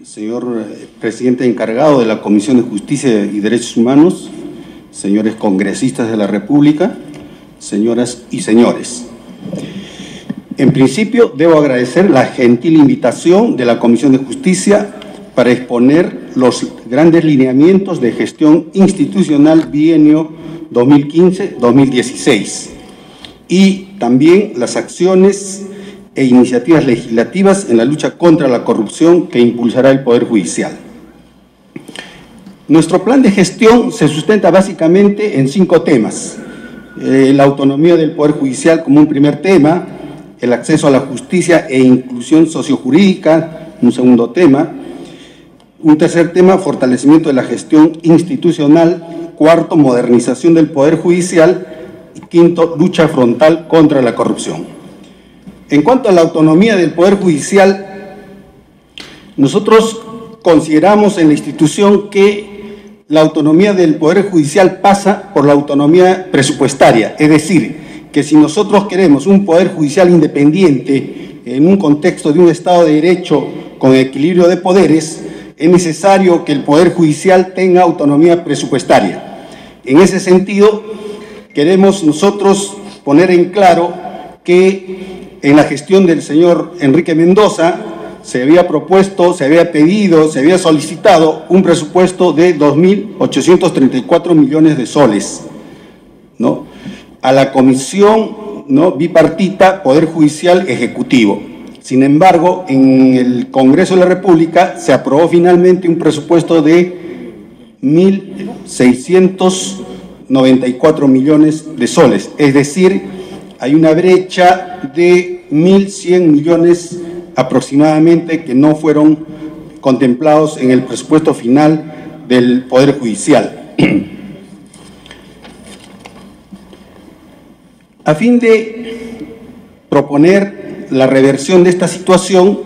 señor presidente encargado de la Comisión de Justicia y Derechos Humanos, señores congresistas de la República, señoras y señores. En principio, debo agradecer la gentil invitación de la Comisión de Justicia para exponer los grandes lineamientos de gestión institucional bienio 2015-2016 y también las acciones e iniciativas legislativas en la lucha contra la corrupción que impulsará el Poder Judicial. Nuestro plan de gestión se sustenta básicamente en 5 temas. La autonomía del Poder Judicial como un primer tema, el acceso a la justicia e inclusión sociojurídica, un segundo tema, un tercer tema, fortalecimiento de la gestión institucional, cuarto, modernización del Poder Judicial y quinto, lucha frontal contra la corrupción. En cuanto a la autonomía del Poder Judicial, nosotros consideramos en la institución que la autonomía del Poder Judicial pasa por la autonomía presupuestaria, es decir, que si nosotros queremos un Poder Judicial independiente en un contexto de un Estado de Derecho con equilibrio de poderes, es necesario que el Poder Judicial tenga autonomía presupuestaria. En ese sentido, queremos nosotros poner en claro que en la gestión del señor Enrique Mendoza se había propuesto, se había pedido, se había solicitado un presupuesto de 2.834 millones de soles, ¿no?, a la Comisión, ¿no?, bipartita Poder Judicial Ejecutivo. Sin embargo, en el Congreso de la República se aprobó finalmente un presupuesto de 1.694 millones de soles, es decir, hay una brecha de 1.100 millones aproximadamente que no fueron contemplados en el presupuesto final del Poder Judicial. A fin de proponer la reversión de esta situación,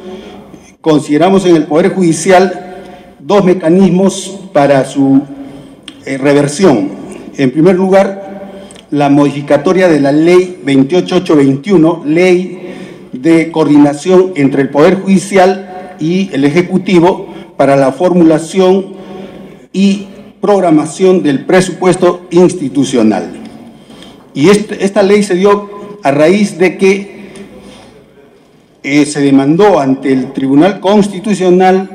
consideramos en el Poder Judicial 2 mecanismos para su reversión. En primer lugar, la modificatoria de la Ley 28821, Ley de Coordinación entre el Poder Judicial y el Ejecutivo para la formulación y programación del presupuesto institucional. Y esta ley se dio a raíz de que se demandó ante el Tribunal Constitucional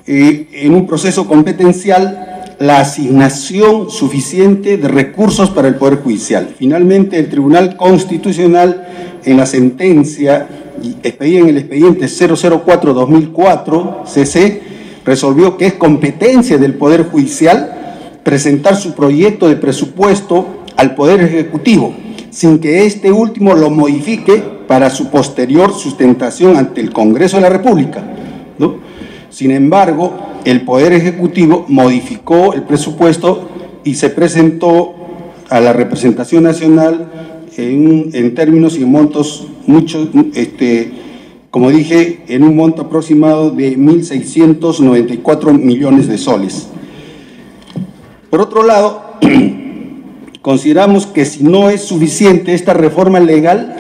en un proceso competencial la asignación suficiente de recursos para el Poder Judicial. Finalmente, el Tribunal Constitucional, en la sentencia expedida en el expediente 004-2004, CC, resolvió que es competencia del Poder Judicial presentar su proyecto de presupuesto al Poder Ejecutivo, sin que este último lo modifique para su posterior sustentación ante el Congreso de la República, ¿no? Sin embargo, el Poder Ejecutivo modificó el presupuesto y se presentó a la representación nacional en términos y montos muchos, como dije, en un monto aproximado de 1.694 millones de soles. Por otro lado, consideramos que si no es suficiente esta reforma legal,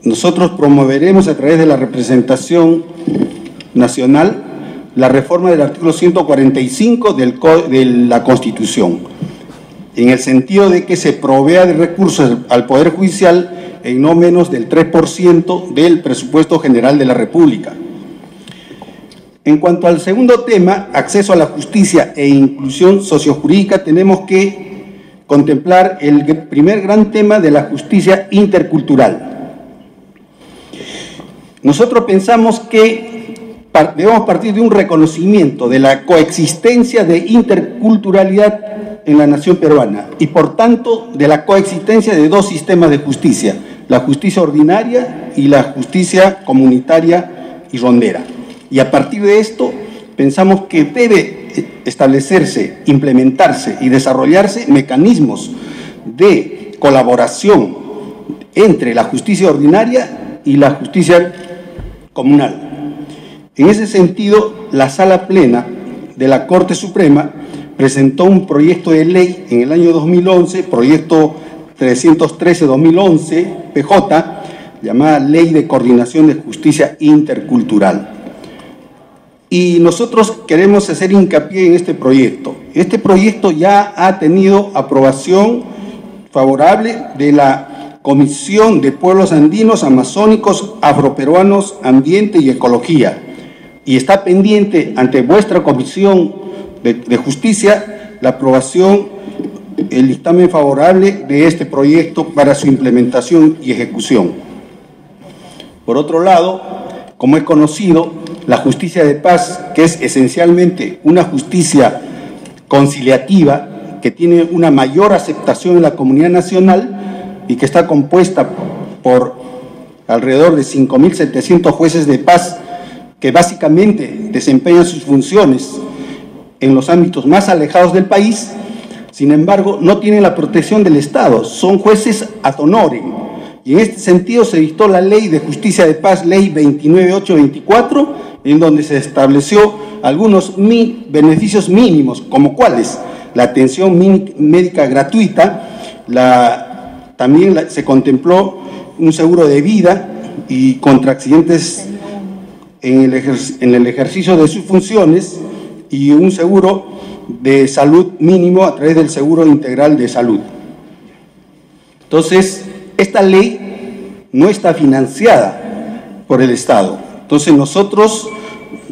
nosotros promoveremos a través de la representación nacional la reforma del artículo 145 de la Constitución, en el sentido de que se provea de recursos al Poder Judicial en no menos del 3% del presupuesto general de la República. En cuanto al segundo tema, acceso a la justicia e inclusión sociojurídica, tenemos que contemplar el primer gran tema de la justicia intercultural. Nosotros pensamos que debemos partir de un reconocimiento de la coexistencia de interculturalidad en la nación peruana y, por tanto, de la coexistencia de 2 sistemas de justicia, la justicia ordinaria y la justicia comunitaria y rondera. Y a partir de esto, pensamos que debe establecerse, implementarse y desarrollarse mecanismos de colaboración entre la justicia ordinaria y la justicia comunal. En ese sentido, la Sala Plena de la Corte Suprema presentó un proyecto de ley en el año 2011, proyecto 313-2011, PJ, llamada Ley de Coordinación de Justicia Intercultural. Y nosotros queremos hacer hincapié en este proyecto. Este proyecto ya ha tenido aprobación favorable de la Comisión de Pueblos Andinos, Amazónicos, Afroperuanos, Ambiente y Ecología. Y está pendiente ante vuestra Comisión de Justicia la aprobación, el dictamen favorable de este proyecto para su implementación y ejecución. Por otro lado, como es conocido, la justicia de paz, que es esencialmente una justicia conciliativa, que tiene una mayor aceptación en la comunidad nacional y que está compuesta por alrededor de 5.700 jueces de paz que básicamente desempeñan sus funciones en los ámbitos más alejados del país. Sin embargo, no tienen la protección del Estado, son jueces ad honorem. Y en este sentido se dictó la Ley de Justicia de Paz, Ley 29824, en donde se estableció algunos beneficios mínimos, como cuáles: la atención médica gratuita, también se contempló un seguro de vida y contra accidentes en el ejercicio de sus funciones, y un seguro de salud mínimo a través del Seguro Integral de Salud. Entonces, esta ley no está financiada por el Estado. Entonces, nosotros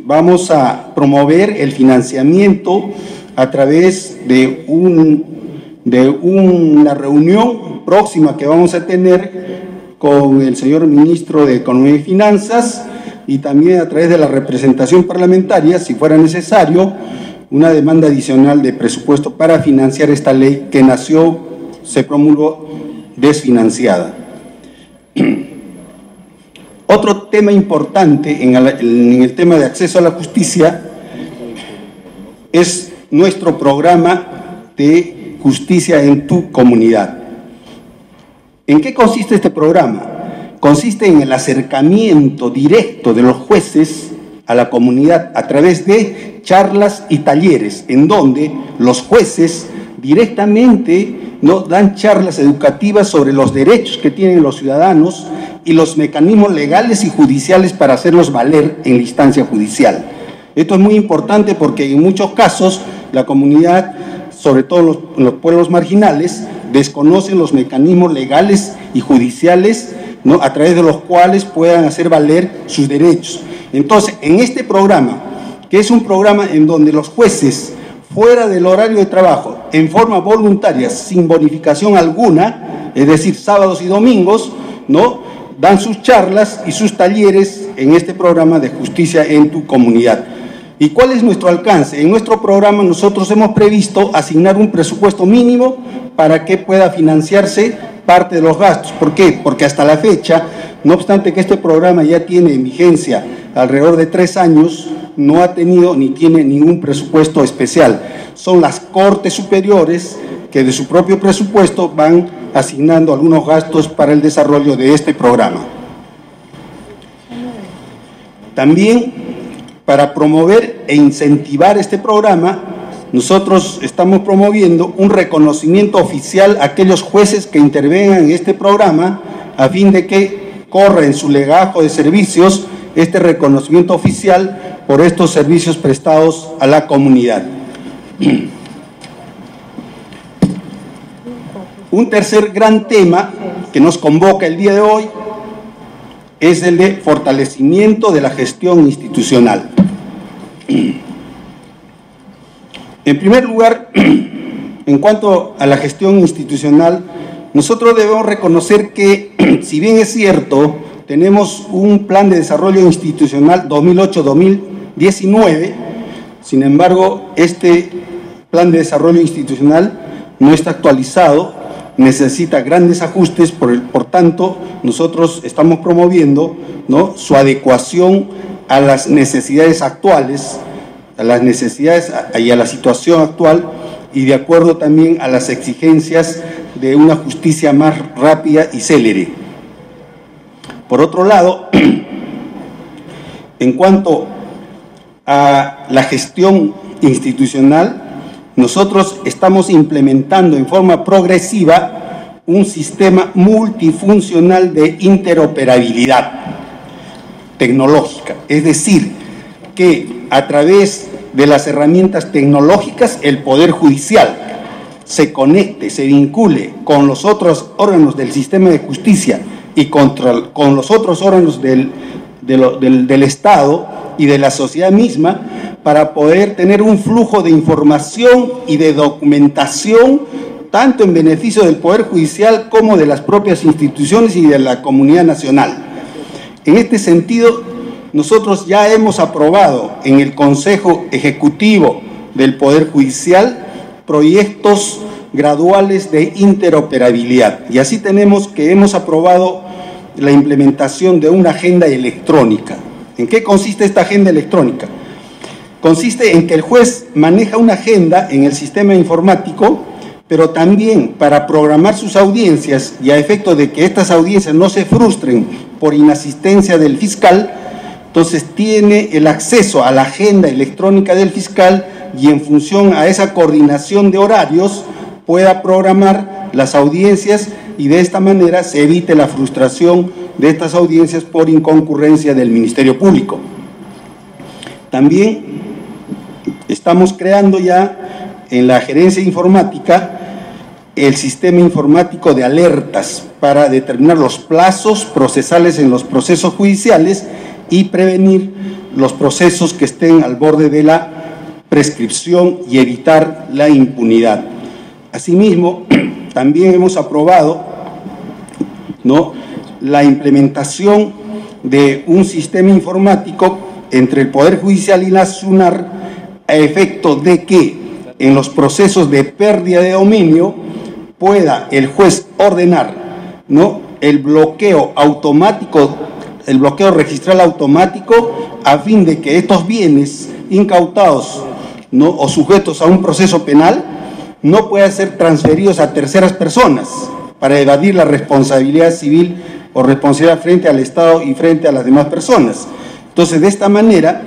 vamos a promover el financiamiento a través de una reunión próxima que vamos a tener con el señor Ministro de Economía y Finanzas, y también a través de la representación parlamentaria, si fuera necesario, una demanda adicional de presupuesto para financiar esta ley que se promulgó desfinanciada. Otro tema importante en el tema de acceso a la justicia es nuestro programa de justicia en tu comunidad. ¿En qué consiste este programa? Consiste en el acercamiento directo de los jueces a la comunidad a través de charlas y talleres, en donde los jueces directamente dan charlas educativas sobre los derechos que tienen los ciudadanos y los mecanismos legales y judiciales para hacerlos valer en la instancia judicial. Esto es muy importante porque en muchos casos la comunidad, sobre todo los pueblos marginales, desconocen los mecanismos legales y judiciales, ¿no?, a través de los cuales puedan hacer valer sus derechos. Entonces, en este programa, que es un programa en donde los jueces, fuera del horario de trabajo, en forma voluntaria, sin bonificación alguna, es decir, sábados y domingos, ¿no?, dan sus charlas y sus talleres en este programa de justicia en tu comunidad. ¿Y cuál es nuestro alcance? En nuestro programa nosotros hemos previsto asignar un presupuesto mínimo para que pueda financiarse parte de los gastos. ¿Por qué? Porque hasta la fecha, no obstante que este programa ya tiene en vigencia alrededor de 3 años, no ha tenido ni tiene ningún presupuesto especial. Son las Cortes Superiores que de su propio presupuesto van asignando algunos gastos para el desarrollo de este programa. También, para promover e incentivar este programa, nosotros estamos promoviendo un reconocimiento oficial a aquellos jueces que intervengan en este programa, a fin de que corra en su legajo de servicios este reconocimiento oficial por estos servicios prestados a la comunidad. Un tercer gran tema que nos convoca el día de hoy es el de fortalecimiento de la gestión institucional. En primer lugar, en cuanto a la gestión institucional, nosotros debemos reconocer que, si bien es cierto, tenemos un plan de desarrollo institucional 2008-2019, sin embargo, este plan de desarrollo institucional no está actualizado, necesita grandes ajustes, por tanto, nosotros estamos promoviendo, ¿no?, su adecuación a las necesidades actuales, a las necesidades y a la situación actual, y de acuerdo también a las exigencias de una justicia más rápida y célere. Por otro lado, en cuanto a la gestión institucional, nosotros estamos implementando en forma progresiva un sistema multifuncional de interoperabilidad tecnológica, es decir, que a través de las herramientas tecnológicas el Poder Judicial se conecte, se vincule con los otros órganos del sistema de justicia y con los otros órganos del Estado y de la sociedad misma, para poder tener un flujo de información y de documentación, tanto en beneficio del Poder Judicial como de las propias instituciones y de la comunidad nacional. En este sentido, nosotros ya hemos aprobado en el Consejo Ejecutivo del Poder Judicial proyectos graduales de interoperabilidad. Y así tenemos que hemos aprobado la implementación de una agenda electrónica. ¿En qué consiste esta agenda electrónica? Consiste en que el juez maneja una agenda en el sistema informático, pero también para programar sus audiencias y a efecto de que estas audiencias no se frustren por inasistencia del fiscal, entonces tiene el acceso a la agenda electrónica del fiscal y en función a esa coordinación de horarios pueda programar las audiencias y de esta manera se evite la frustración de estas audiencias por inconcurrencia del Ministerio Público. También estamos creando ya en la gerencia informática el sistema informático de alertas para determinar los plazos procesales en los procesos judiciales y prevenir los procesos que estén al borde de la prescripción y evitar la impunidad. Asimismo, también hemos aprobado, ¿no?, la implementación de un sistema informático entre el Poder Judicial y la SUNAR a efecto de que en los procesos de pérdida de dominio pueda el juez ordenar, ¿no?, el bloqueo automático, el bloqueo registral automático, a fin de que estos bienes incautados, ¿no?, o sujetos a un proceso penal no puedan ser transferidos a terceras personas para evadir la responsabilidad civil o responsabilidad frente al Estado y frente a las demás personas. Entonces, de esta manera,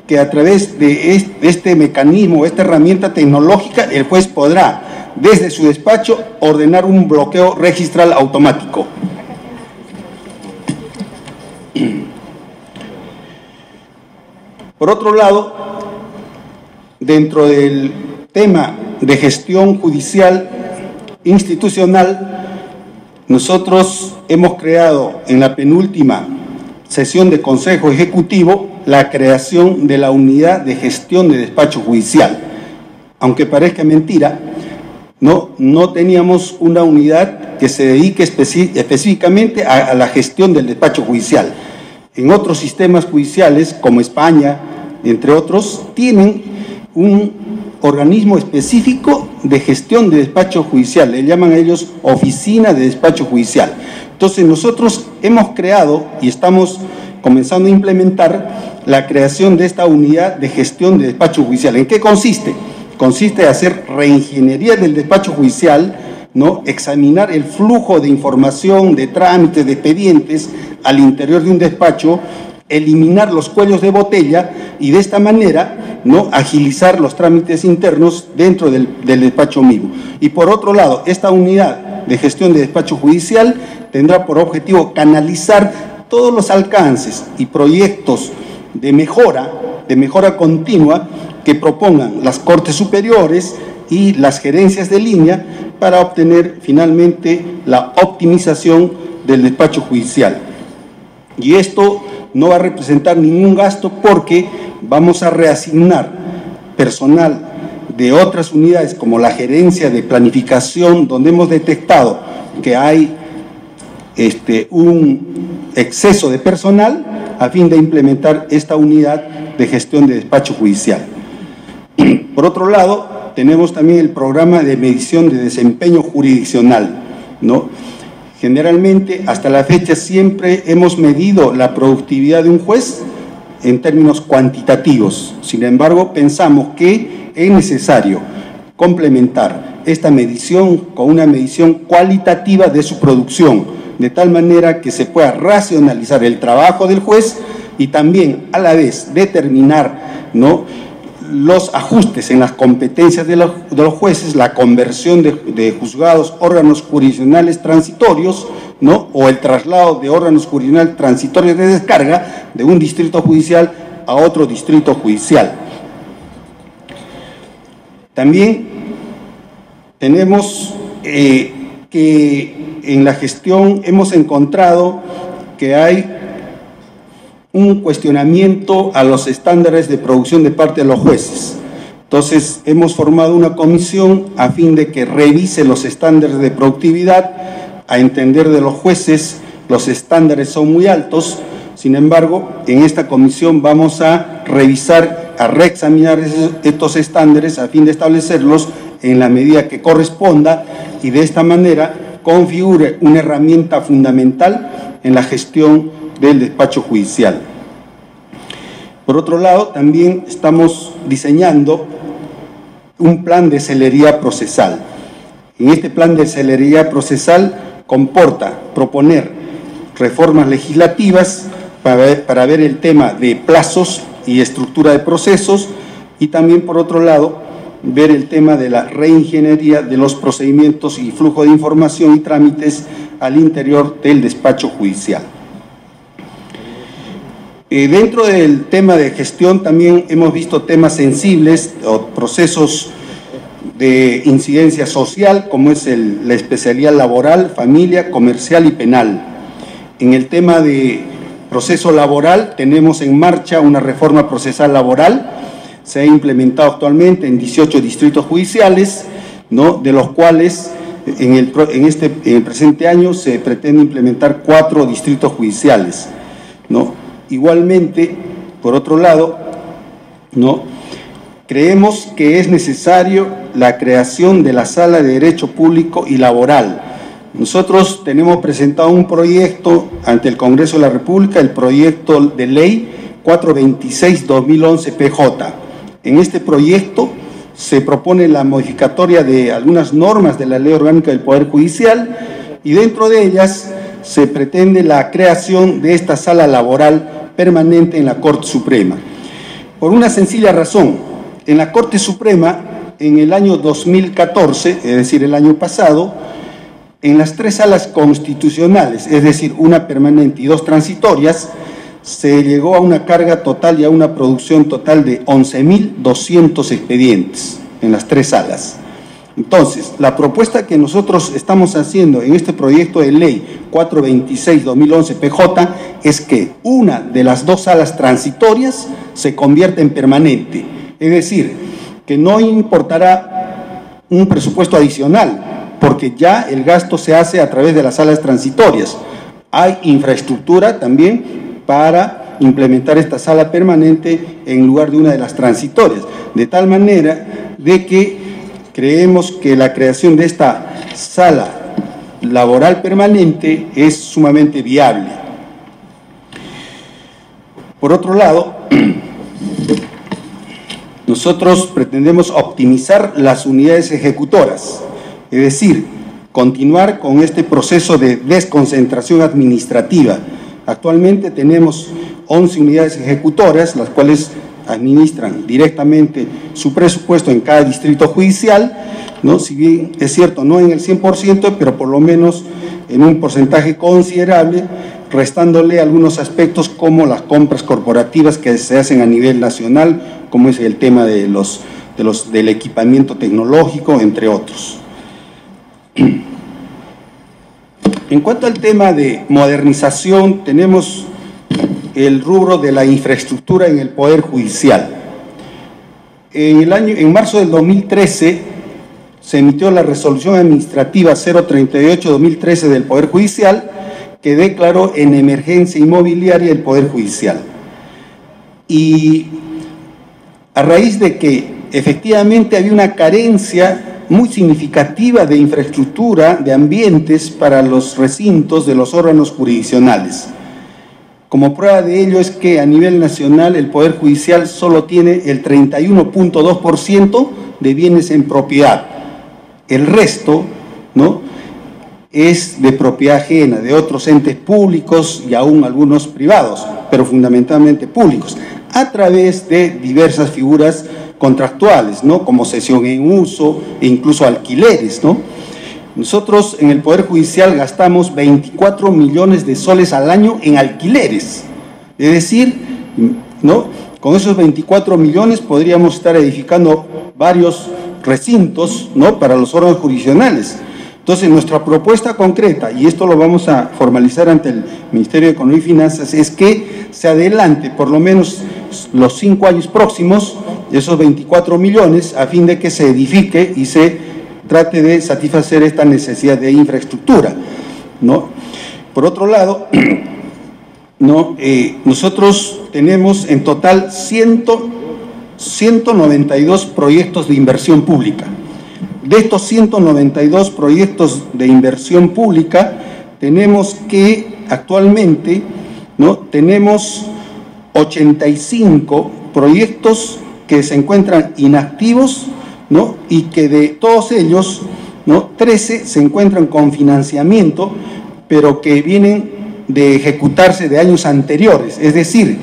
que a través de este mecanismo, esta herramienta tecnológica, el juez podrá, desde su despacho, ordenar un bloqueo registral automático. Por otro lado, dentro del tema de gestión judicial institucional, nosotros hemos creado en la penúltima sesión de Consejo Ejecutivo la creación de la unidad de gestión de despacho judicial. Aunque parezca mentira, no teníamos una unidad que se dedique específicamente a la gestión del despacho judicial. En otros sistemas judiciales, como España, entre otros, tienen un organismo específico de gestión de despacho judicial, le llaman a ellos oficina de despacho judicial. Entonces nosotros hemos creado y estamos comenzando a implementar la creación de esta unidad de gestión de despacho judicial. ¿En qué consiste? Consiste en hacer reingeniería del despacho judicial, ¿no?, examinar el flujo de información, de trámites, de expedientes al interior de un despacho, eliminar los cuellos de botella y de esta manera, ¿no?, agilizar los trámites internos dentro del despacho mismo. Y por otro lado, esta unidad de gestión de despacho judicial tendrá por objetivo canalizar todos los alcances y proyectos de mejora continua que propongan las Cortes Superiores y las gerencias de línea para obtener finalmente la optimización del despacho judicial. Y esto no va a representar ningún gasto porque vamos a reasignar personal de otras unidades como la gerencia de planificación, donde hemos detectado que hay un exceso de personal a fin de implementar esta unidad de gestión de despacho judicial. Por otro lado, tenemos también el programa de medición de desempeño jurisdiccional, ¿no? Generalmente, hasta la fecha, siempre hemos medido la productividad de un juez en términos cuantitativos. Sin embargo, pensamos que es necesario complementar esta medición con una medición cualitativa de su producción, de tal manera que se pueda racionalizar el trabajo del juez y también, a la vez, determinar, ¿no?, los ajustes en las competencias de los jueces, la conversión de juzgados, órganos jurisdiccionales transitorios, ¿no?, o el traslado de órganos jurisdiccionales transitorios de descarga de un distrito judicial a otro distrito judicial. También tenemos que en la gestión hemos encontrado que hay un cuestionamiento a los estándares de producción de parte de los jueces. Entonces, hemos formado una comisión a fin de que revise los estándares de productividad. A entender de los jueces, los estándares son muy altos. Sin embargo, en esta comisión vamos a revisar, a reexaminar estos estándares a fin de establecerlos en la medida que corresponda y de esta manera configure una herramienta fundamental en la gestión del despacho judicial. Por otro lado, también estamos diseñando un plan de celeridad procesal. En este plan de celeridad procesal comporta proponer reformas legislativas para ver el tema de plazos y estructura de procesos y también, por otro lado, ver el tema de la reingeniería de los procedimientos y flujo de información y trámites al interior del despacho judicial. Dentro del tema de gestión también hemos visto temas sensibles o procesos de incidencia social, como es la especialidad laboral, familia, comercial y penal. En el tema de proceso laboral tenemos en marcha una reforma procesal laboral, se ha implementado actualmente en 18 distritos judiciales, ¿no?, de los cuales en el presente año se pretende implementar 4 distritos judiciales, ¿no? Igualmente, por otro lado, ¿no?, creemos que es necesario la creación de la Sala de Derecho Público y Laboral. Nosotros tenemos presentado un proyecto ante el Congreso de la República, el proyecto de ley 426/2011 PJ. En este proyecto se propone la modificatoria de algunas normas de la Ley Orgánica del Poder Judicial y dentro de ellas se pretende la creación de esta sala laboral permanente en la Corte Suprema. Por una sencilla razón, en la Corte Suprema, en el año 2014, es decir, el año pasado, en las 3 salas constitucionales, es decir, una permanente y 2 transitorias, se llegó a una carga total y a una producción total de 11.200 expedientes en las 3 salas. Entonces, la propuesta que nosotros estamos haciendo en este proyecto de ley 426/2011 PJ es que una de las 2 salas transitorias se convierta en permanente, es decir, que no importará un presupuesto adicional, porque ya el gasto se hace a través de las salas transitorias. Hay infraestructura también para implementar esta sala permanente en lugar de una de las transitorias, de tal manera de que creemos que la creación de esta sala laboral permanente es sumamente viable. Por otro lado, nosotros pretendemos optimizar las unidades ejecutoras, es decir, continuar con este proceso de desconcentración administrativa. Actualmente tenemos 11 unidades ejecutoras, las cuales administran directamente su presupuesto en cada distrito judicial, ¿no? Si bien es cierto, no en el 100%, pero por lo menos en un porcentaje considerable, restándole algunos aspectos como las compras corporativas que se hacen a nivel nacional, como es el tema del equipamiento tecnológico, entre otros. En cuanto al tema de modernización, tenemos el rubro de la infraestructura en el Poder Judicial. En marzo del 2013 se emitió la resolución administrativa 038/2013 del Poder Judicial que declaró en emergencia inmobiliaria el Poder Judicial. Y a raíz de que efectivamente había una carencia muy significativa de infraestructura, de ambientes para los recintos de los órganos jurisdiccionales. Como prueba de ello es que a nivel nacional el Poder Judicial solo tiene el 31.2% de bienes en propiedad. El resto, ¿no?, es de propiedad ajena, de otros entes públicos y aún algunos privados, pero fundamentalmente públicos, a través de diversas figuras contractuales, ¿no?, como cesión en uso e incluso alquileres, ¿no? Nosotros en el Poder Judicial gastamos 24 millones de soles al año en alquileres, es decir, ¿no?, Con esos 24 millones podríamos estar edificando varios recintos, ¿no?, para los órganos jurisdiccionales. Entonces, nuestra propuesta concreta, y esto lo vamos a formalizar ante el Ministerio de Economía y Finanzas, es que se adelante por lo menos los 5 años próximos esos 24 millones a fin de que se edifique y se trate de satisfacer esta necesidad de infraestructura, ¿no? Por otro lado, ¿no?, nosotros tenemos en total 192 proyectos de inversión pública. De estos 192 proyectos de inversión pública, tenemos que actualmente, ¿no?, tenemos 85 proyectos que se encuentran inactivos, ¿no?, y que de todos ellos, ¿no?, 13 se encuentran con financiamiento, pero que vienen de ejecutarse de años anteriores. Es decir,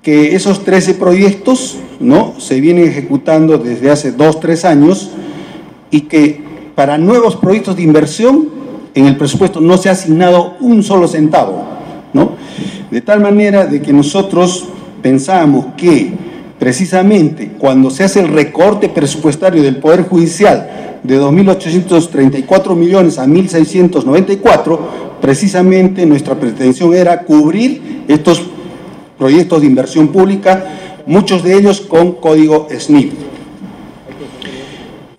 que esos 13 proyectos, ¿no?, se vienen ejecutando desde hace 2-3 años, y que para nuevos proyectos de inversión en el presupuesto no se ha asignado un solo centavo, ¿no? De tal manera de que nosotros pensamos que precisamente cuando se hace el recorte presupuestario del Poder Judicial de 2.834 millones a 1.694, precisamente nuestra pretensión era cubrir estos proyectos de inversión pública, muchos de ellos con código SNIP.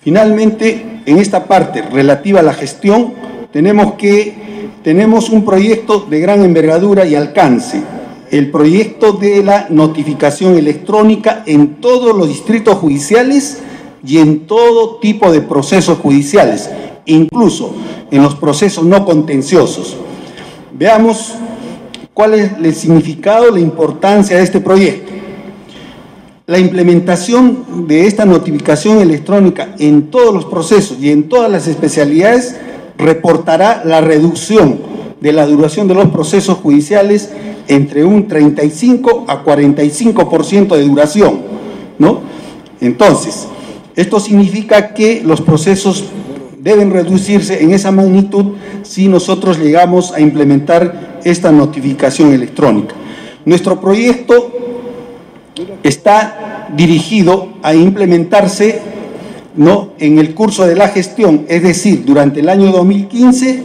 Finalmente, en esta parte relativa a la gestión, tenemos un proyecto de gran envergadura y alcance, el proyecto de la notificación electrónica en todos los distritos judiciales y en todo tipo de procesos judiciales, incluso en los procesos no contenciosos. Veamos cuál es el significado, la importancia de este proyecto. La implementación de esta notificación electrónica en todos los procesos y en todas las especialidades reportará la reducción de la duración de los procesos judiciales entre un 35 a 45% de duración, ¿no? Entonces, esto significa que los procesos deben reducirse en esa magnitud si nosotros llegamos a implementar esta notificación electrónica. Nuestro proyecto está dirigido a implementarse, ¿no?, en el curso de la gestión, es decir, durante el año 2015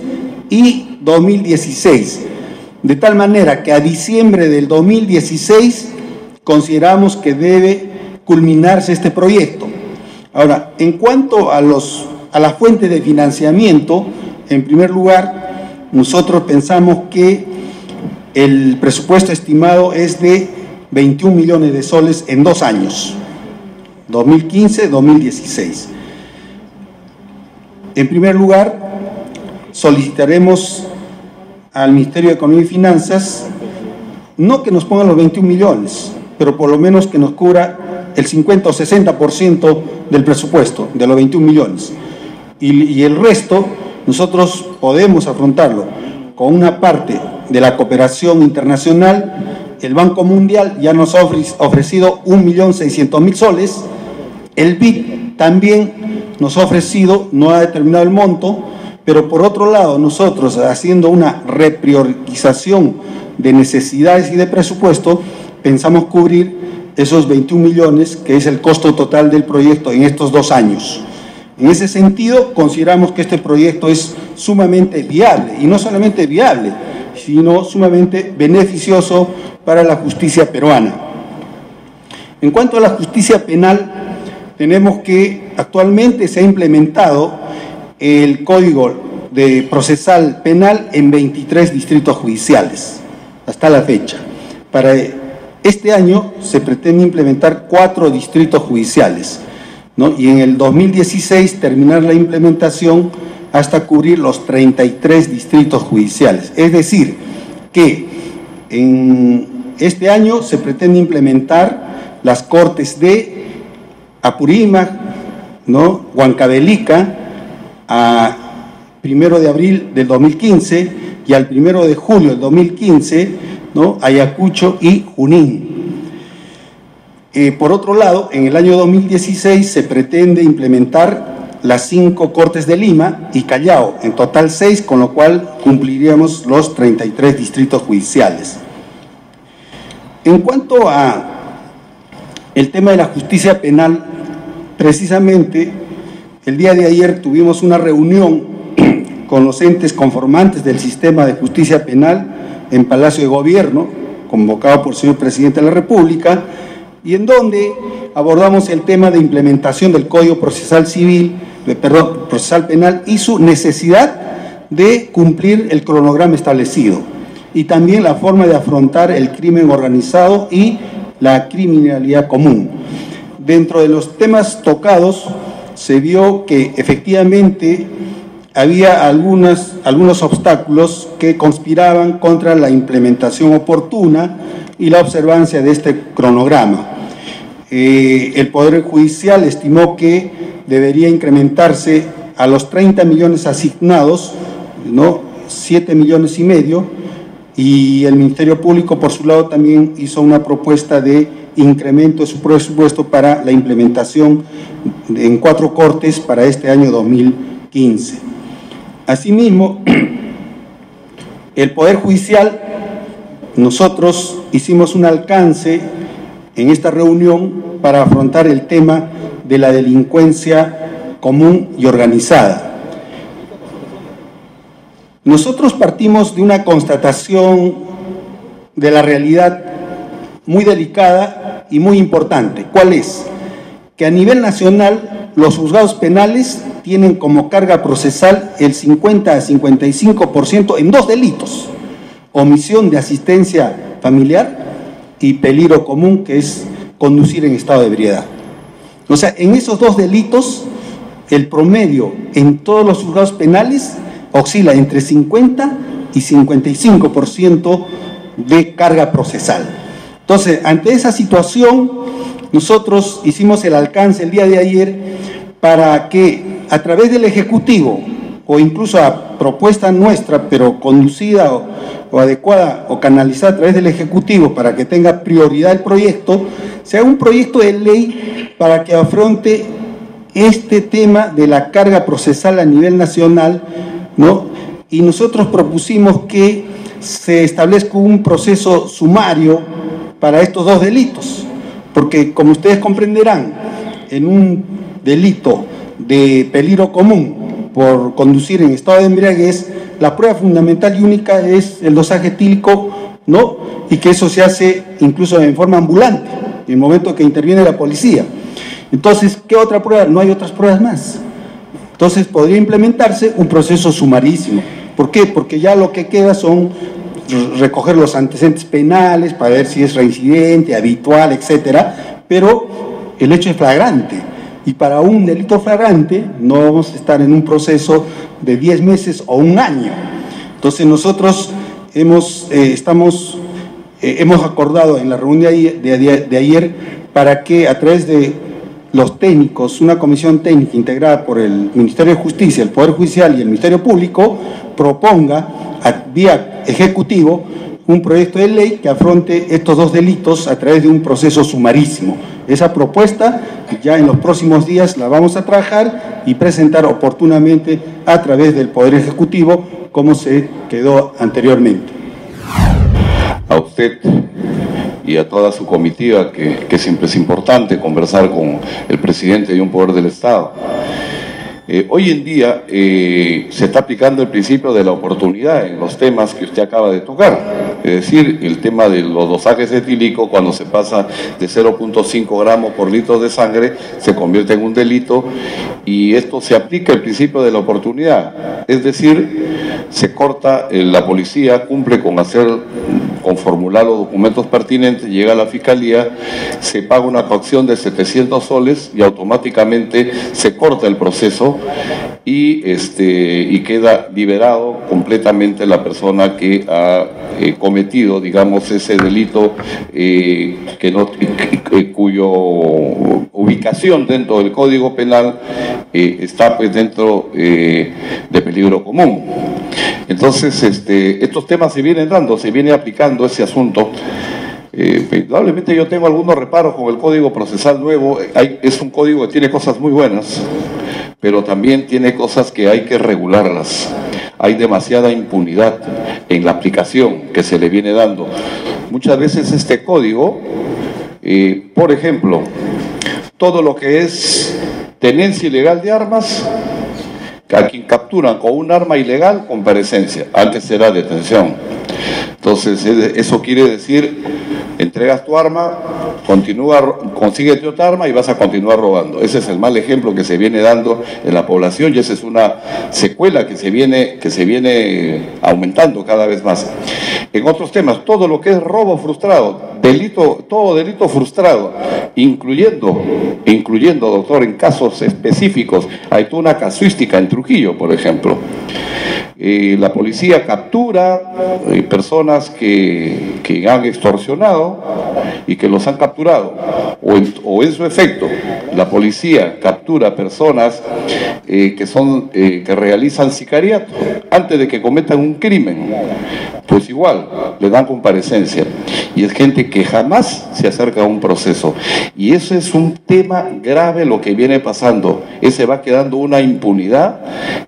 y 2016, de tal manera que a diciembre del 2016 consideramos que debe culminarse este proyecto. Ahora, en cuanto a la fuente de financiamiento, en primer lugar, nosotros pensamos que el presupuesto estimado es de 21 millones de soles en 2 años, 2015-2016. En primer lugar, solicitaremos al Ministerio de Economía y Finanzas, no que nos pongan los 21 millones, pero por lo menos que nos cubra el 50 o 60% del presupuesto, de los 21 millones. Y el resto, nosotros podemos afrontarlo con una parte de la cooperación internacional. El Banco Mundial ya nos ha ofrecido 1.600.000 soles, el BID también nos ha ofrecido, no ha determinado el monto, pero por otro lado nosotros, haciendo una repriorización de necesidades y de presupuesto, pensamos cubrir esos 21 millones, que es el costo total del proyecto en estos 2 años. En ese sentido, consideramos que este proyecto es sumamente viable, y no solamente viable, sino sumamente beneficioso para la justicia peruana. En cuanto a la justicia penal, tenemos que actualmente se ha implementado el Código de Procesal Penal en 23 distritos judiciales, hasta la fecha. Para este año se pretende implementar 4 distritos judiciales, ¿no? Y en el 2016 terminar la implementación hasta cubrir los 33 distritos judiciales. Es decir, que en este año se pretende implementar las cortes de Apurímac, ¿no?, Huancavelica, a 1 de abril del 2015 y al 1 de julio del 2015, ¿no?, Ayacucho y Junín. Por otro lado, en el año 2016 se pretende implementar las 5 cortes de Lima y Callao, en total 6, con lo cual cumpliríamos los 33 distritos judiciales. En cuanto a el tema de la justicia penal, precisamente el día de ayer tuvimos una reunión con los entes conformantes del sistema de justicia penal en Palacio de Gobierno, convocado por el señor Presidente de la República, y en donde abordamos el tema de implementación del Código Procesal Procesal Penal y su necesidad de cumplir el cronograma establecido, y también la forma de afrontar el crimen organizado y la criminalidad común. Dentro de los temas tocados se vio que efectivamente había algunos obstáculos que conspiraban contra la implementación oportuna y la observancia de este cronograma. El Poder Judicial estimó que debería incrementarse a los 30 millones asignados, ¿no? 7,5 millones, y el Ministerio Público, por su lado, también hizo una propuesta de incremento de su presupuesto para la implementación en 4 cortes para este año 2015. Asimismo, el Poder Judicial, nosotros hicimos un alcance en esta reunión para afrontar el tema de la delincuencia común y organizada. Nosotros partimos de una constatación de la realidad muy delicada y muy importante. ¿Cuál es? Que a nivel nacional los juzgados penales tienen como carga procesal el 50 a 55% en 2 delitos: omisión de asistencia familiar y peligro común, que es conducir en estado de ebriedad. O sea, en esos 2 delitos, el promedio en todos los juzgados penales oscila entre 50 y 55% de carga procesal. Entonces, ante esa situación, nosotros hicimos el alcance el día de ayer para que a través del Ejecutivo, o incluso a propuesta nuestra, pero conducida o adecuada o canalizada a través del Ejecutivo para que tenga prioridad el proyecto, sea un proyecto de ley para que afronte este tema de la carga procesal a nivel nacional, ¿no? Y nosotros propusimos que se establezca un proceso sumario para estos 2 delitos, porque como ustedes comprenderán, en un delito de peligro común por conducir en estado de embriaguez, la prueba fundamental y única es el dosaje etílico, ¿no? Y que eso se hace incluso en forma ambulante, en el momento que interviene la policía. Entonces, ¿qué otra prueba? No hay otras pruebas más. Entonces, podría implementarse un proceso sumarísimo. ¿Por qué? Porque ya lo que queda son recoger los antecedentes penales para ver si es reincidente, habitual, etcétera, pero el hecho es flagrante. Y para un delito flagrante no vamos a estar en un proceso de 10 meses o 1 año. Entonces nosotros hemos acordado en la reunión de ayer para que a través de los técnicos, una comisión técnica integrada por el Ministerio de Justicia, el Poder Judicial y el Ministerio Público, proponga vía Ejecutivo un proyecto de ley que afronte estos 2 delitos a través de un proceso sumarísimo. Esa propuesta ya en los próximos días la vamos a trabajar y presentar oportunamente a través del Poder Ejecutivo, como se quedó anteriormente. A usted y a toda su comitiva, que siempre es importante conversar con el presidente de un poder del Estado. Hoy en día se está aplicando el principio de la oportunidad en los temas que usted acaba de tocar, es decir, el tema de los dosajes etílicos. Cuando se pasa de 0,5 gramos por litro de sangre se convierte en un delito, y esto se aplica el principio de la oportunidad, es decir, se corta, la policía cumple con formular los documentos pertinentes, llega a la fiscalía, se paga una caución de 700 soles y automáticamente se corta el proceso y queda liberado completamente la persona que ha cometido, digamos, ese delito cuyo ubicación dentro del Código Penal está pues dentro de peligro común. Entonces, estos temas se vienen dando, se viene aplicando ese asunto. Probablemente yo tengo algunos reparos con el Código Procesal nuevo. Es un código que tiene cosas muy buenas, pero también tiene cosas que hay que regularlas. Hay demasiada impunidad en la aplicación que se le viene dando. Muchas veces este código Por ejemplo, todo lo que es tenencia ilegal de armas, a quien capturan con un arma ilegal, comparecencia. Antes era detención. Entonces, eso quiere decir, entregas tu arma, consíguete otra arma y vas a continuar robando. Ese es el mal ejemplo que se viene dando en la población y esa es una secuela que se viene aumentando cada vez más. En otros temas, todo lo que es robo frustrado, todo delito frustrado, incluyendo, doctor, en casos específicos, hay toda una casuística en Trujillo, por ejemplo. La policía captura personas que han extorsionado y que los han capturado, o en su efecto, la policía captura personas que realizan sicariato antes de que cometan un crimen, pues igual, le dan comparecencia. Y es gente que jamás se acerca a un proceso. Y eso es un tema grave lo que viene pasando. Ese va quedando una impunidad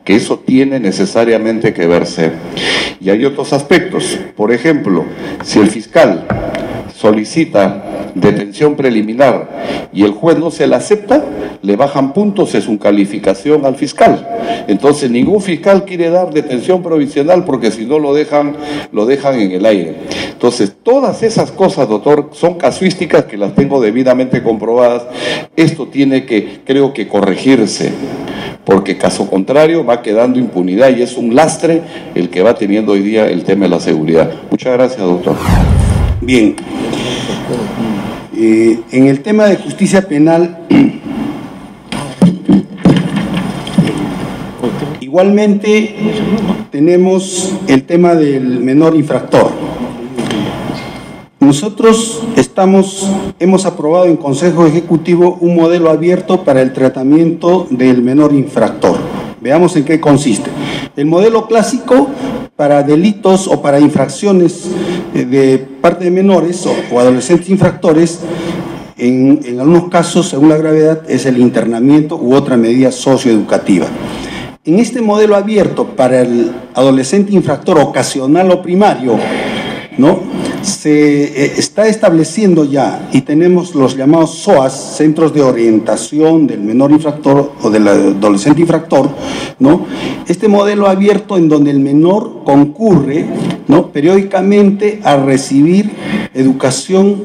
que eso tiene necesariamente que verse. Y hay otros aspectos. Por ejemplo, si el fiscal solicita detención preliminar y el juez no se la acepta, le bajan puntos en su calificación al fiscal. Entonces ningún fiscal quiere dar detención provisional porque si no lo dejan en el aire. Entonces todas esas cosas, doctor, son casuísticas que las tengo debidamente comprobadas. Esto tiene que, creo que, corregirse, porque caso contrario va quedando impunidad y es un lastre el que va teniendo hoy día el tema de la seguridad. Muchas gracias, doctor. Bien. En el tema de justicia penal, igualmente tenemos el tema del menor infractor. Nosotros hemos aprobado en Consejo Ejecutivo un modelo abierto para el tratamiento del menor infractor. Veamos en qué consiste. El modelo clásico para delitos o para infracciones de parte de menores o adolescentes infractores, en algunos casos, según la gravedad, es el internamiento u otra medida socioeducativa. En este modelo abierto para el adolescente infractor ocasional o primario, ¿no?, se está estableciendo ya, y tenemos los llamados SOAS, Centros de Orientación del Menor Infractor o del Adolescente Infractor, ¿no? Este modelo abierto en donde el menor concurre, ¿no?, periódicamente a recibir educación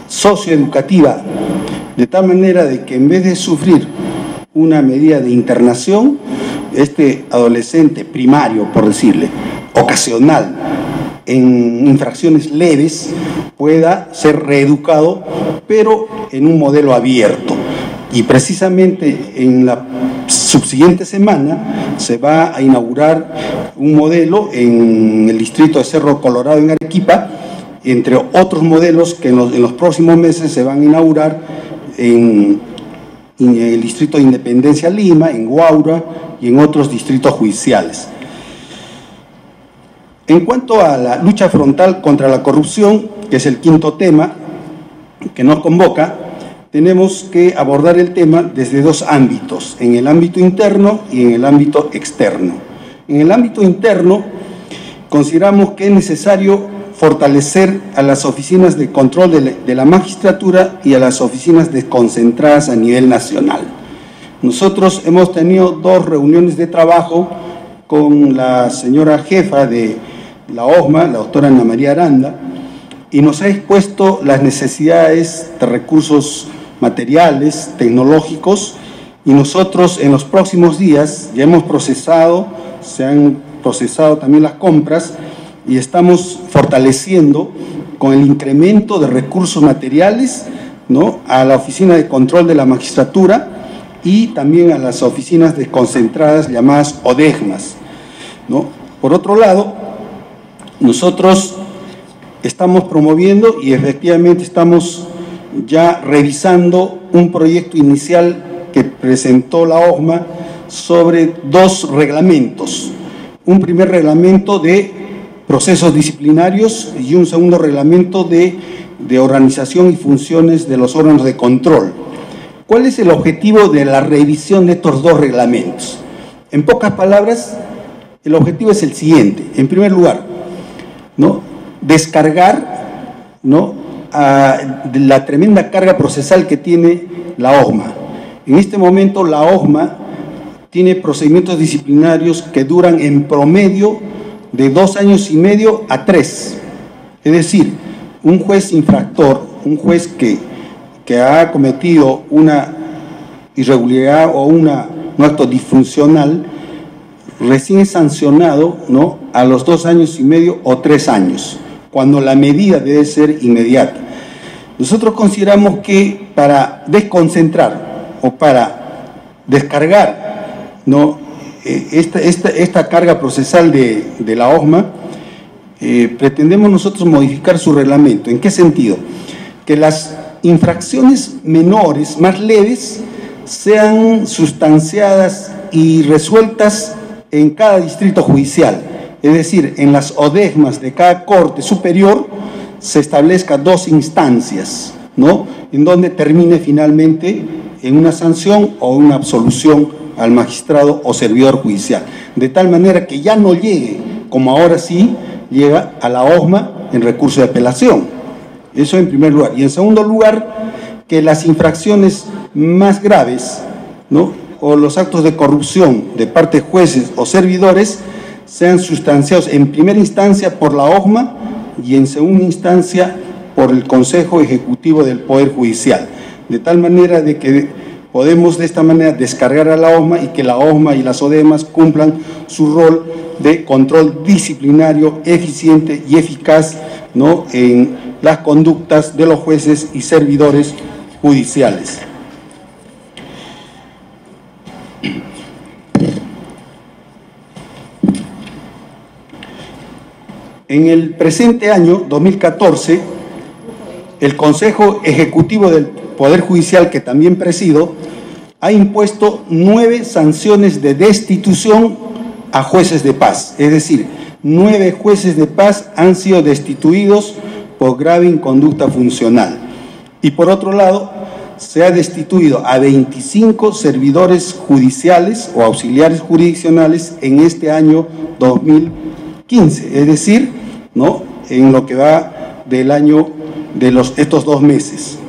socioeducativa, de tal manera de que en vez de sufrir una medida de internación, este adolescente primario, por decirle, ocasional, en infracciones leves, pueda ser reeducado, pero en un modelo abierto. Y precisamente en la subsiguiente semana se va a inaugurar un modelo en el distrito de Cerro Colorado, en Arequipa, entre otros modelos que en los próximos meses se van a inaugurar en el distrito de Independencia, Lima, en Huaura y en otros distritos judiciales. En cuanto a la lucha frontal contra la corrupción, que es el quinto tema que nos convoca, tenemos que abordar el tema desde dos ámbitos, en el ámbito interno y en el ámbito externo. En el ámbito interno, consideramos que es necesario fortalecer a las oficinas de control de la magistratura y a las oficinas desconcentradas a nivel nacional. Nosotros hemos tenido 2 reuniones de trabajo con la señora jefa de la OSMA, la doctora Ana María Aranda, y nos ha expuesto las necesidades de recursos materiales, tecnológicos, y nosotros en los próximos días ya hemos procesado, se han procesado también las compras, y estamos fortaleciendo con el incremento de recursos materiales, ¿no?, a la Oficina de Control de la Magistratura y también a las oficinas desconcentradas llamadas ODEGMAS, ¿no? Por otro lado, nosotros estamos promoviendo y efectivamente estamos ya revisando un proyecto inicial que presentó la OSMA sobre 2 reglamentos. Un primer reglamento de procesos disciplinarios y un segundo reglamento de organización y funciones de los órganos de control. ¿Cuál es el objetivo de la revisión de estos 2 reglamentos? En pocas palabras, el objetivo es el siguiente. En primer lugar, ¿no?, descargar, ¿no?, de la tremenda carga procesal que tiene la OJMA. En este momento la OJMA tiene procedimientos disciplinarios que duran en promedio de 2 años y medio a 3. Es decir, un juez infractor, un juez que ha cometido una irregularidad o un acto disfuncional, recién es sancionado, ¿no?, a los 2 años y medio o 3 años, cuando la medida debe ser inmediata. Nosotros consideramos que para desconcentrar o para descargar, ¿no?, esta carga procesal de la OJMA, pretendemos nosotros modificar su reglamento. ¿En qué sentido? Que las infracciones menores, más leves, sean sustanciadas y resueltas en cada distrito judicial. Es decir, en las ODEJMAs de cada corte superior se establezca 2 instancias, ¿no?, en donde termine finalmente en una sanción o una absolución al magistrado o servidor judicial, de tal manera que ya no llegue, como ahora sí llega a la OJMA en recurso de apelación. Eso en primer lugar. Y en segundo lugar, que las infracciones más graves, ¿no?, o los actos de corrupción de parte de jueces o servidores sean sustanciados en primera instancia por la OJMA y en segunda instancia por el Consejo Ejecutivo del Poder Judicial, de tal manera de que podemos de esta manera descargar a la OJMA y que la OJMA y las ODEJMAs cumplan su rol de control disciplinario eficiente y eficaz, ¿no?, en las conductas de los jueces y servidores judiciales. En el presente año 2014, el Consejo Ejecutivo del Poder Judicial, que también presido, ha impuesto 9 sanciones de destitución a jueces de paz. Es decir, 9 jueces de paz han sido destituidos por grave inconducta funcional. Y por otro lado, se ha destituido a 25 servidores judiciales o auxiliares jurisdiccionales en este año 2015, es decir, ¿no?, en lo que va del año de estos 2 meses.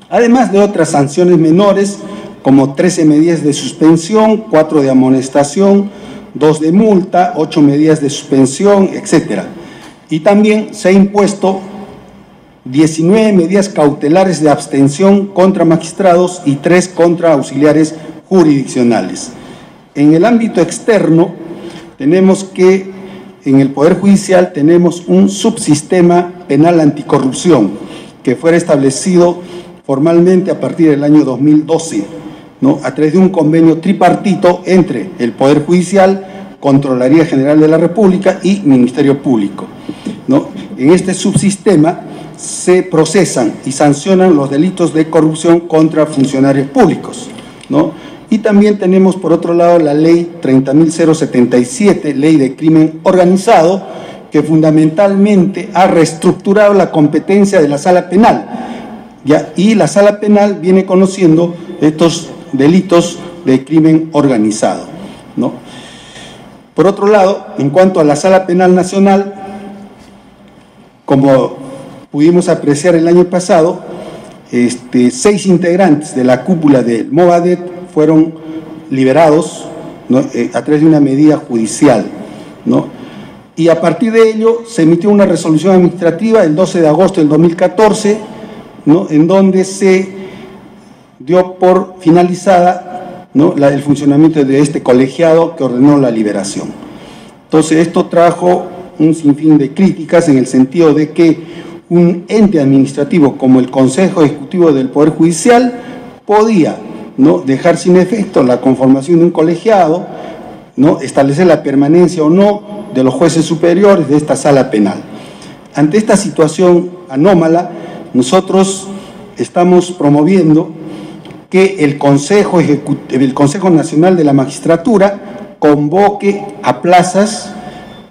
Además de otras sanciones menores, como 13 medidas de suspensión, 4 de amonestación, 2 de multa, 8 medidas de suspensión, etc. Y también se ha impuesto 19 medidas cautelares de abstención contra magistrados y 3 contra auxiliares jurisdiccionales. En el ámbito externo, tenemos que en el Poder Judicial tenemos un subsistema penal anticorrupción que fue establecido formalmente a partir del año 2012, ¿no?, a través de un convenio tripartito entre el Poder Judicial, Contraloría General de la República y Ministerio Público, ¿no? En este subsistema se procesan y sancionan los delitos de corrupción contra funcionarios públicos, ¿no? Y también tenemos, por otro lado, la ley 30.077, ley de crimen organizado, que fundamentalmente ha reestructurado la competencia de la sala penal, ¿ya? Y la sala penal viene conociendo estos delitos de crimen organizado, ¿no? Por otro lado, en cuanto a la sala penal nacional, como pudimos apreciar el año pasado, 6 integrantes de la cúpula del Movadef fueron liberados, ¿no?, a través de una medida judicial, ¿no? Y a partir de ello se emitió una resolución administrativa el 12 de agosto del 2014, ¿no?, en donde se dio por finalizada, ¿no?, el funcionamiento de este colegiado que ordenó la liberación. Entonces, esto trajo un sinfín de críticas en el sentido de que un ente administrativo como el Consejo Ejecutivo del Poder Judicial podía, ¿no?, dejar sin efecto la conformación de un colegiado, ¿no?, establecer la permanencia o no de los jueces superiores de esta sala penal. Ante esta situación anómala, nosotros estamos promoviendo que el Consejo Nacional de la Magistratura convoque a plazas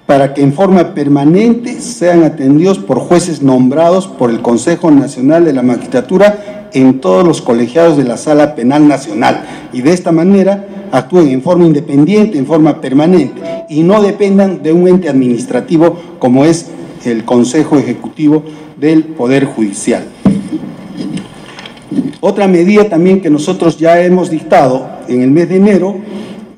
para que en forma permanente sean atendidos por jueces nombrados por el Consejo Nacional de la Magistratura en todos los colegiados de la Sala Penal Nacional, y de esta manera actúen en forma independiente, en forma permanente, y no dependan de un ente administrativo como es el Consejo Ejecutivo del Poder Judicial. Otra medida también que nosotros ya hemos dictado en el mes de enero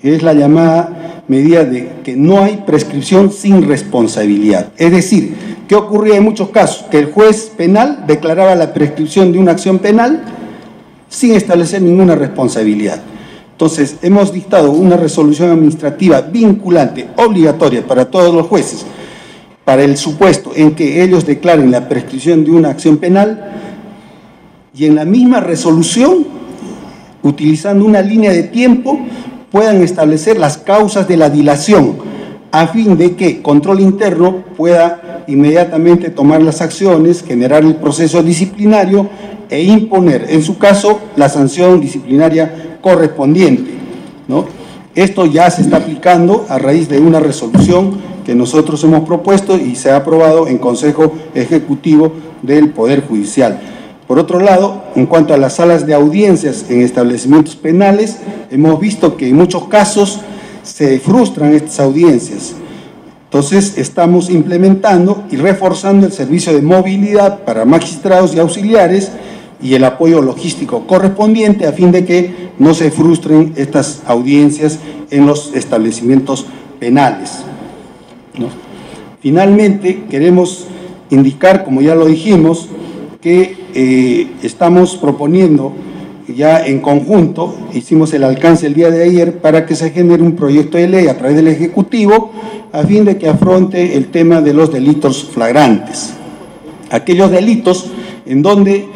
es la llamada medida de que no hay prescripción sin responsabilidad. Es decir, ¿qué ocurría en muchos casos? Que el juez penal declaraba la prescripción de una acción penal sin establecer ninguna responsabilidad. Entonces, hemos dictado una resolución administrativa vinculante, obligatoria para todos los jueces, para el supuesto en que ellos declaren la prescripción de una acción penal, y en la misma resolución, utilizando una línea de tiempo, puedan establecer las causas de la dilación, a fin de que control interno pueda inmediatamente tomar las acciones, generar el proceso disciplinario e imponer, en su caso, la sanción disciplinaria correspondiente, ¿no? Esto ya se está aplicando a raíz de una resolución que nosotros hemos propuesto y se ha aprobado en Consejo Ejecutivo del Poder Judicial. Por otro lado, en cuanto a las salas de audiencias en establecimientos penales, hemos visto que en muchos casos se frustran estas audiencias. Entonces, estamos implementando y reforzando el servicio de movilidad para magistrados y auxiliares y el apoyo logístico correspondiente a fin de que no se frustren estas audiencias en los establecimientos penales, ¿no? Finalmente, queremos indicar, como ya lo dijimos, que estamos proponiendo ya en conjunto, hicimos el alcance el día de ayer para que se genere un proyecto de ley a través del Ejecutivo a fin de que afronte el tema de los delitos flagrantes. Aquellos delitos en donde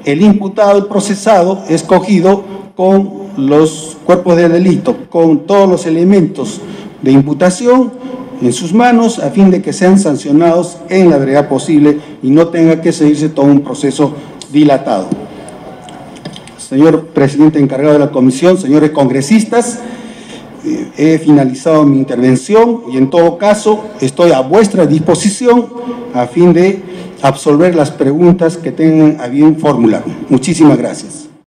el imputado, el procesado, es cogido con los cuerpos de delito, con todos los elementos de imputación en sus manos, a fin de que sean sancionados en la brevedad posible y no tenga que seguirse todo un proceso dilatado. Señor presidente encargado de la comisión, señores congresistas, he finalizado mi intervención y en todo caso estoy a vuestra disposición a fin de absolver las preguntas que tengan a bien formular. Muchísimas gracias.